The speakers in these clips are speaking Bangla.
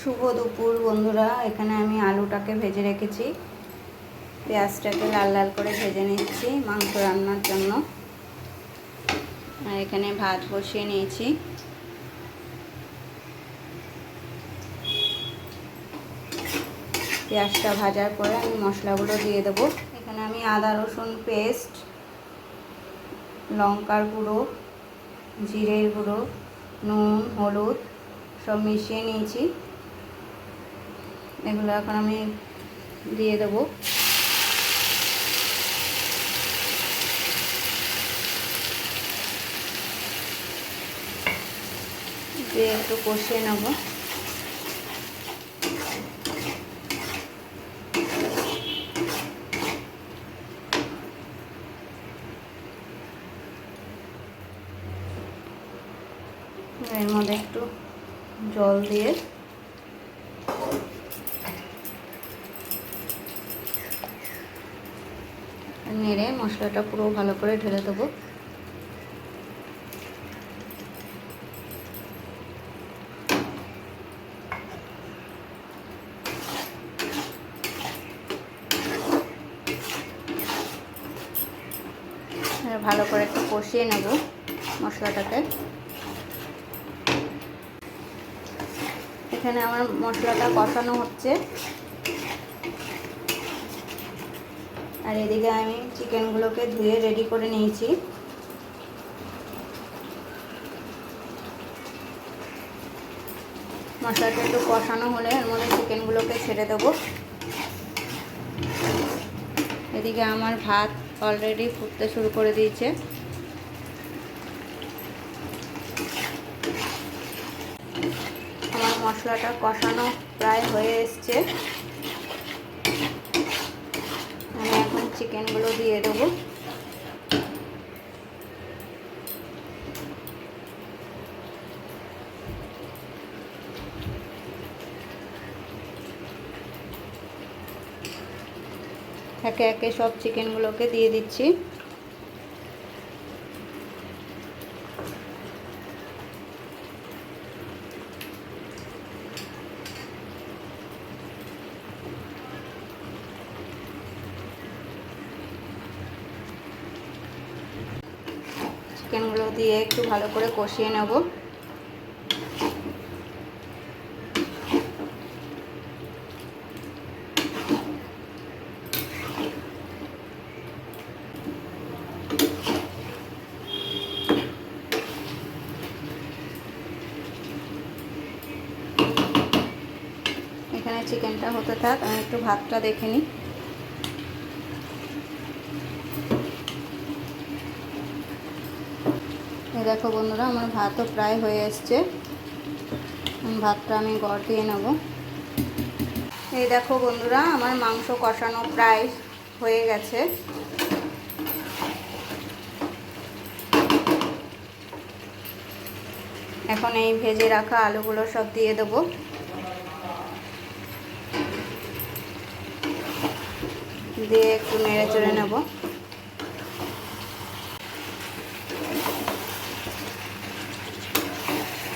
শুভ দুপুর বন্ধুরা। এখানে আমি আলুটাকে ভেজে রেখেছি, পেঁয়াজটাকে লাল লাল করে ভেজে নিচ্ছি মাংস রান্নার জন্য। আর এখানে ভাত বসিয়ে নিয়েছি। পেঁয়াজটা ভাজার পরে আমি মশলাগুলো দিয়ে দেবো। এখানে আমি আদা রসুন পেস্ট, লঙ্কার গুঁড়ো, জিরের গুঁড়ো, নুন, হলুদ সব মিশিয়ে নিয়েছি। এগুলো এখন আমি দিয়ে দেবো। দিয়ে একটু কষিয়ে নেব। এর মধ্যে একটু জল দিয়ে নেড়ে মশলাটা পুরো ভালো করে ঢেলে দেবো। ভালো করে একটু কষিয়ে নেব মশলাটাকে। এখানে আমার মশলাটা কষানো হচ্ছে, আর এদিকে আমি চিকেনগুলোকে ধুয়ে রেডি করে নিয়েছি। মশলাটা একটু কষানো হলে এর মধ্যে চিকেনগুলোকে ছেড়ে দেবো। এদিকে আমার ভাত অলরেডি ফুটতে শুরু করে দিয়েছে। আমার মশলাটা কষানো প্রায় হয়ে এসছে। আমি এখন চিকেনগুলো দিয়ে দেবো। একে একে সব চিকেনগুলোকে দিয়ে দিচ্ছি। চিকেনগুলো দিয়ে একটু ভালো করে কষিয়ে নেব। এখানে চিকেনটা হতে থাক, আমি একটু ভাতটা দেখে নিই। দেখো বন্ধুরা, আমার ভাতও প্রায় হয়ে এসছে। ভাতটা আমি গড় দিয়ে নেব। এই দেখো বন্ধুরা, আমার মাংস কষানো প্রায় হয়ে গেছে। এখন এই ভেজে রাখা আলুগুলো সব দিয়ে দেবো। দিয়ে একটু নেড়ে চেড়ে নেব।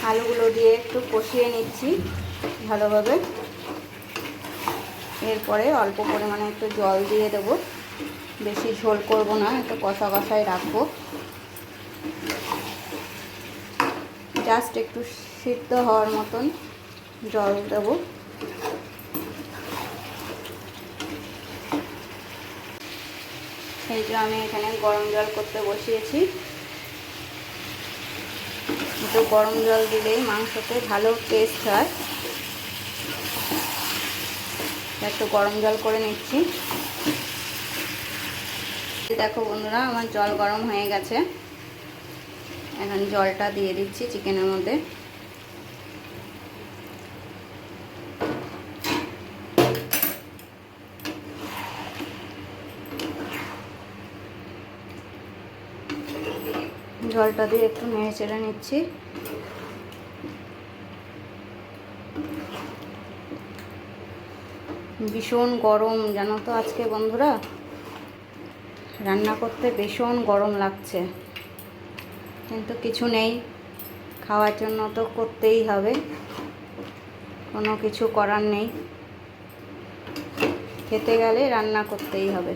আলুগুলো দিয়ে একটু কষিয়ে নিচ্ছি ভালোভাবে। এরপরে অল্প পরিমাণে একটু জল দিয়ে দেব। বেশি ঝোল করব না, একটু কষা কষাই রাখবো। জাস্ট একটু সিদ্ধ হওয়ার মতন জল দেব। এই যে আমি এখানে গরম জল করতে বসিয়েছি। একটু গরম জল দিলেই মাংসতে ভালো টেস্ট হয়। একটু গরম জল করে নিচ্ছি। দেখো বন্ধুরা, আমার জল গরম হয়ে গেছে। এখন জলটা দিয়ে দিচ্ছি চিকেনের মধ্যে। জলটা দিয়ে একটু নেড়ে চেড়ে নিচ্ছি। ভীষণ গরম জানো তো আজকে বন্ধুরা, রান্না করতে ভীষণ গরম লাগছে, কিন্তু কিছু নেই, খাওয়ার জন্য তো করতেই হবে। কোনো কিছু করার নেই, খেতে গেলে রান্না করতেই হবে।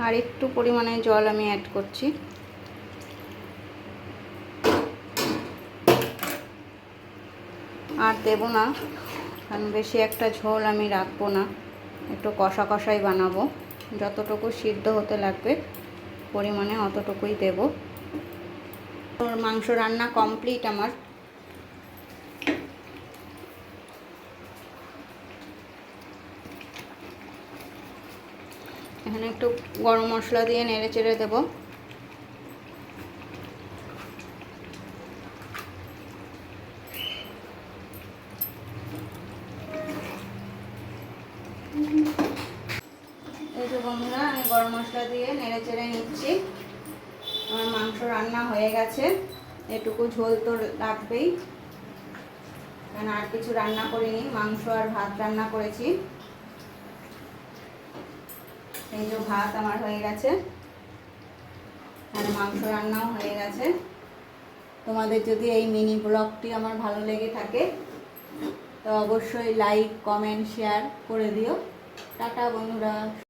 আর একটু পরিমাণে জল আমি অ্যাড করছি। আর দেব না, কারণ বেশি একটা ঝোল আমি রাখবো না, একটু কষা কষাই বানাবো। যতটুকু সিদ্ধ হতে লাগবে পরিমাণে অতটুকুই দেব। মাংস রান্না কমপ্লিট আমার। এখানে একটু গরম মশলা দিয়ে নেড়ে চেড়ে দেবো। এই যে বন্ধুরা, আমি গরম মশলা দিয়ে নেড়ে চেড়ে নিচ্ছি। আমার মাংস রান্না হয়ে গেছে। এটুকু ঝোল তো লাগবেই, কারণ আর কিছু রান্না করিনি, মাংস আর ভাত রান্না করেছি। এই যে ভাত আমার হয়ে গেছে আর মাংস রান্নাও হয়ে গেছে। তোমাদের যদি এই মিনি ব্লগটি আমার ভালো লেগে থাকে তো অবশ্যই লাইক, কমেন্ট, শেয়ার করে দিও। টাটা বন্ধুরা।